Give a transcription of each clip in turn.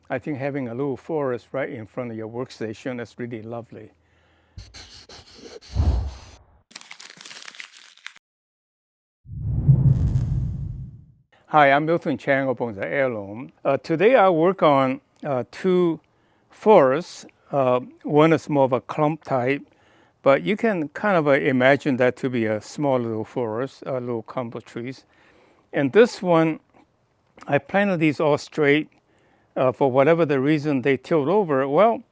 I think having a little forest right in front of your workstation is really lovely. Hi, I'm miltonchang of Bonsaiheirloom. Today I work on two forests. One is more of a clump type, but you can kind of imagine that to be a small little forest, a little clump of trees. And this one, I planted these all straight. For whatever the reason they tilt over. Well,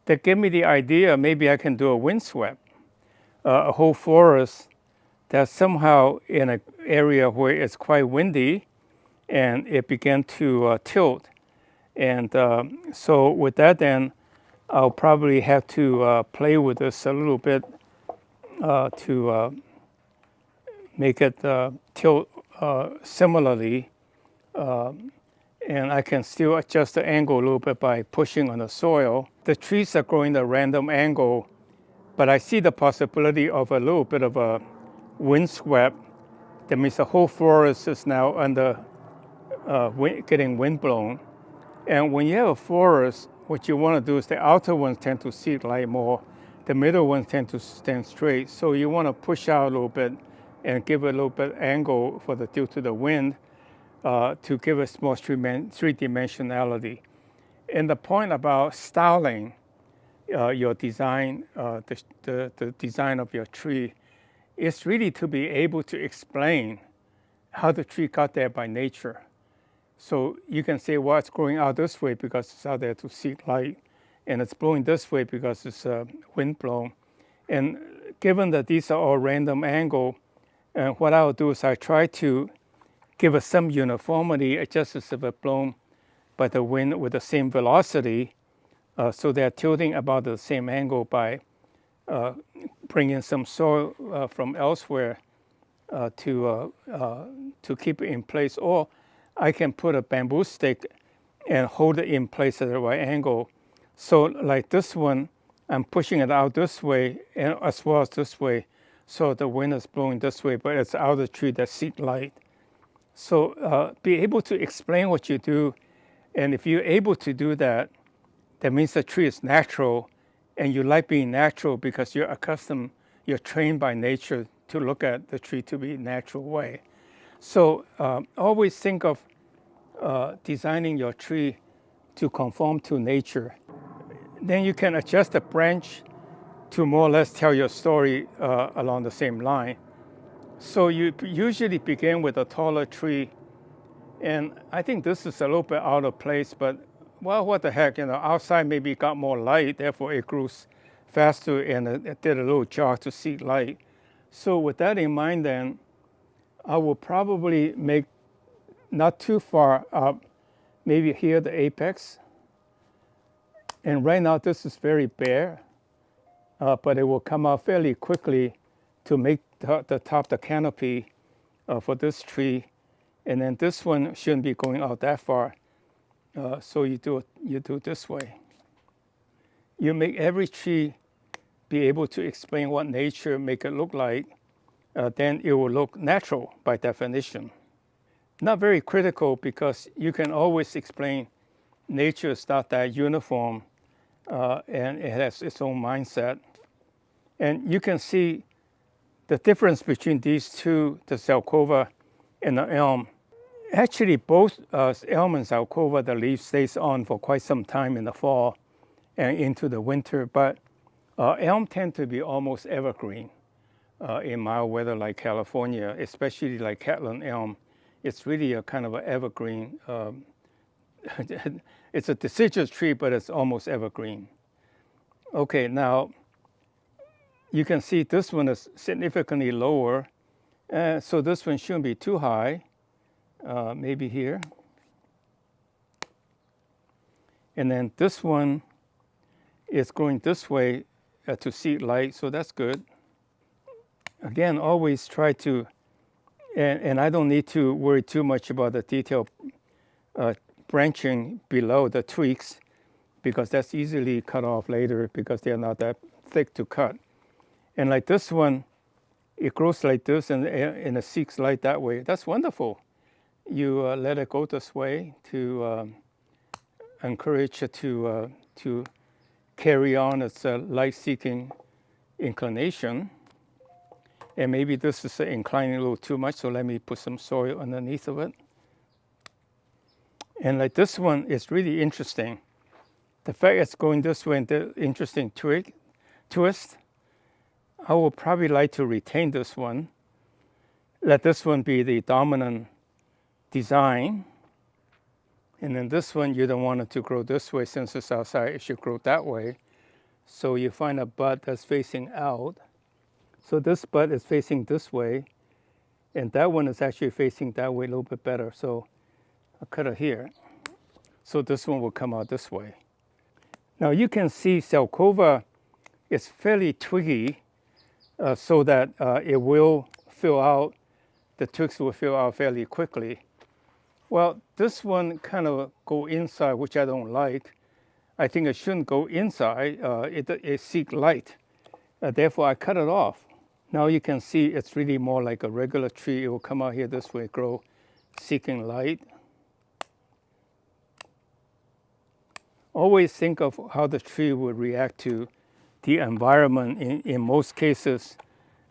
that gave me the idea maybe I can do a windswept, a whole forest that's somehow in an area where it's quite windy and it began to tilt. And so with that then, I'll probably have to play with this a little bit to make it tilt similarly. And I can still adjust the angle a little bit by pushing on the soil. The trees are growing at a random angle, but I see the possibility of a little bit of a windswept. That means the whole forest is now under getting windblown. And when you have a forest, what you want to do is the outer ones tend to seat light more, the middle ones tend to stand straight. So you want to push out a little bit and give it a little bit angle for the due to the wind to give us more three-dimensionality. And the point about styling your design, the design of your tree, is really to be able to explain how the tree got there by nature. So you can say, well, it's growing out this way because it's out there to seek light, and it's blowing this way because it's wind blown. And given that these are all random angle, what I'll do is I try to give it some uniformity, just as if it's blown by the wind with the same velocity, so they're tilting about the same angle by bringing some soil from elsewhere to keep it in place. Or I can put a bamboo stick and hold it in place at the right angle. So like this one, I'm pushing it out this way and as well as this way. So the wind is blowing this way, but it's out of the tree that seek light. So be able to explain what you do. And if you're able to do that, that means the tree is natural, and you like being natural because you're accustomed, you're trained by nature to look at the tree to be a natural way. So always think of designing your tree to conform to nature. Then you can adjust the branch to more or less tell your story along the same line. So you usually begin with a taller tree, and I think this is a little bit out of place, but well, what the heck, outside maybe got more light, therefore it grew faster and it did a little jog to seek light. So with that in mind then, I will probably make not too far up, maybe here the apex. And right now this is very bare, but it will come out fairly quickly to make the top, the canopy for this tree. And then this one shouldn't be going out that far. So you do it this way. You make every tree be able to explain what nature make it look like, then it will look natural by definition. Not very critical because you can always explain nature is not that uniform and it has its own mindset. And you can see the difference between these two, the Zelkova and the elm. Actually, both elm and Zelkova, the leaf stays on for quite some time in the fall and into the winter, but elm tend to be almost evergreen in mild weather like California, especially like Catlin elm. It's really a kind of an evergreen. It's a deciduous tree, but it's almost evergreen. Okay, now you can see this one is significantly lower, so this one shouldn't be too high. Maybe here. And then this one is going this way to seek light, so that's good. Again, always try to, and I don't need to worry too much about the detail branching below the twigs because that's easily cut off later because they're not that thick to cut. And like this one, it grows like this and it seeks light that way. That's wonderful. You let it go this way to encourage it to carry on its light-seeking inclination. And maybe this is inclining a little too much, so let me put some soil underneath of it. And like this one is really interesting. The fact it's going this way and the interesting twist, I would probably like to retain this one. Let this one be the dominant design. And then this one, you don't want it to grow this way since it's outside, it should grow that way. So you find a bud that's facing out. So this bud is facing this way, and that one is actually facing that way a little bit better. So I'll cut it here. So this one will come out this way. Now you can see Salcova is fairly twiggy, so that it will fill out, the twigs will fill out fairly quickly. Well, this one kind of go inside, which I don't like. I think it shouldn't go inside, it seeks light. Therefore, I cut it off. Now you can see it's really more like a regular tree. It will come out here this way, grow, seeking light. Always think of how the tree would react to the environment. In most cases,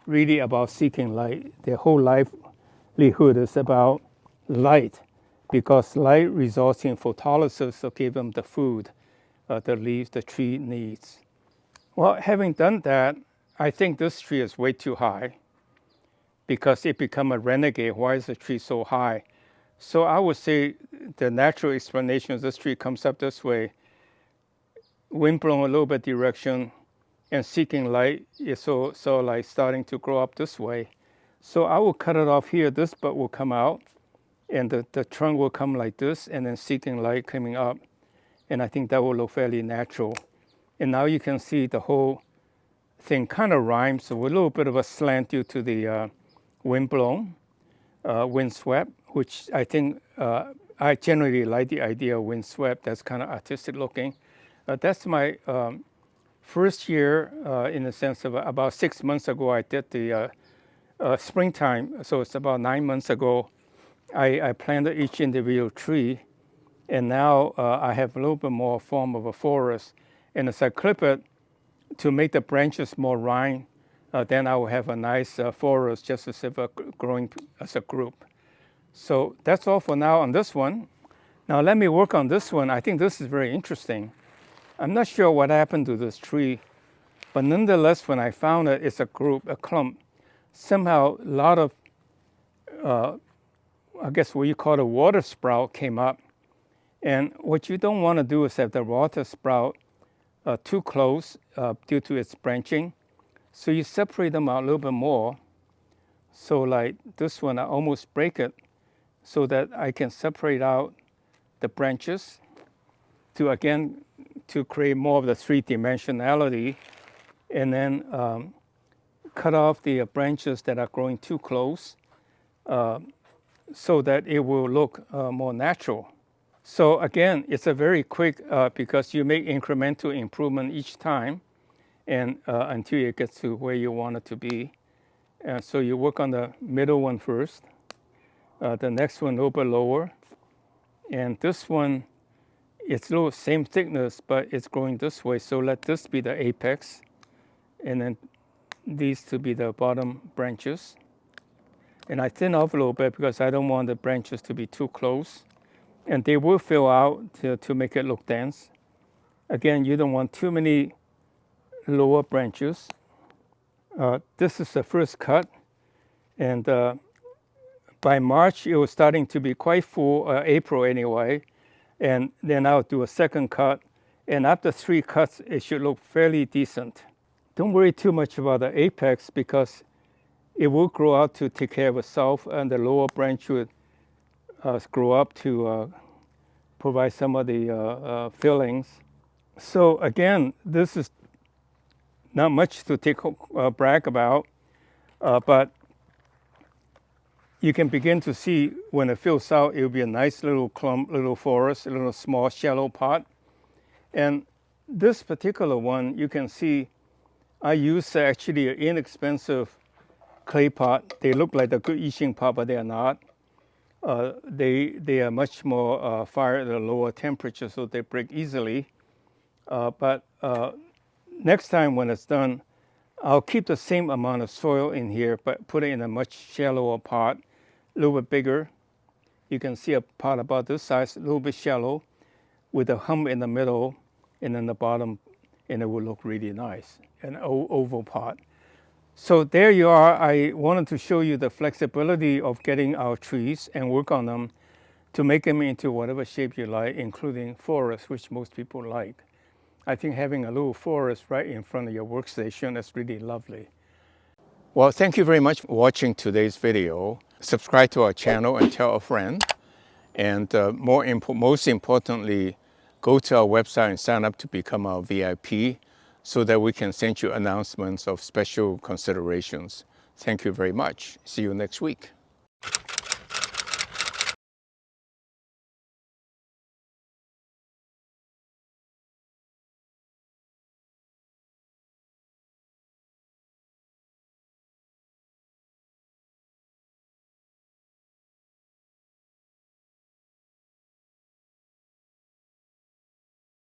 really about seeking light. Their whole livelihood is about light, because light results in photolysis to give them the food the leaves the tree needs. Well, having done that, I think this tree is way too high because it become a renegade. Why is the tree so high? So I would say the natural explanation is this tree comes up this way, wind blown a little bit direction, and seeking light is so like starting to grow up this way. So I will cut it off here. This bud will come out, and the trunk will come like this, and then seeking light coming up. And I think that will look fairly natural. And now you can see the whole thing kind of rhymes with a little bit of a slant due to the windblown, windswept, which I think I generally like the idea of windswept. That's kind of artistic looking. That's my first year in the sense of about 6 months ago, I did the springtime. So it's about 9 months ago, I planted each individual tree. And now I have a little bit more form of a forest. And as I clip it to make the branches more rind, then I will have a nice forest just as if growing as a group. So that's all for now on this one. Now let me work on this one. I think this is very interesting. I'm not sure what happened to this tree, but nonetheless, when I found it, it's a group, a clump. Somehow a lot of, I guess what you call a water sprout came up. And what you don't want to do is have the water sprout too close due to its branching. So you separate them out a little bit more. So like this one, I almost break it so that I can separate out the branches to, again, to create more of the three-dimensionality, and then cut off the branches that are growing too close so that it will look more natural. So again, it's a very quick, because you make incremental improvement each time, and until it gets to where you want it to be. And so you work on the middle one first, the next one a little bit lower, and this one, it's a little same thickness, but it's growing this way. So let this be the apex, and then these to be the bottom branches. And I thin off a little bit because I don't want the branches to be too close. And they will fill out to make it look dense. Again, you don't want too many lower branches. This is the first cut. And by March, it was starting to be quite full, April anyway. And then I'll do a second cut. And after 3 cuts, it should look fairly decent. Don't worry too much about the apex because it will grow out to take care of itself, and the lower branch would grow up to provide some of the fillings. So again, this is not much to brag about, but you can begin to see when it fills out, it will be a nice little clump, little forest, a little small shallow pot. And this particular one, you can see I use actually an inexpensive clay pot. They look like a good Yixing pot, but they are not. they are much more fire at a lower temperature, so they break easily. But next time when it's done, I'll keep the same amount of soil in here, but put it in a much shallower pot, a little bit bigger. You can see a pot about this size, a little bit shallow, with a hump in the middle, and then the bottom, and it will look really nice, an oval pot. So there you are. I wanted to show you the flexibility of getting our trees and work on them to make them into whatever shape you like, including forests, which most people like. I think having a little forest right in front of your workstation is really lovely. Well, thank you very much for watching today's video. Subscribe to our channel and tell a friend. And most importantly, go to our website and sign up to become our VIP so that we can send you announcements of special considerations. Thank you very much. See you next week.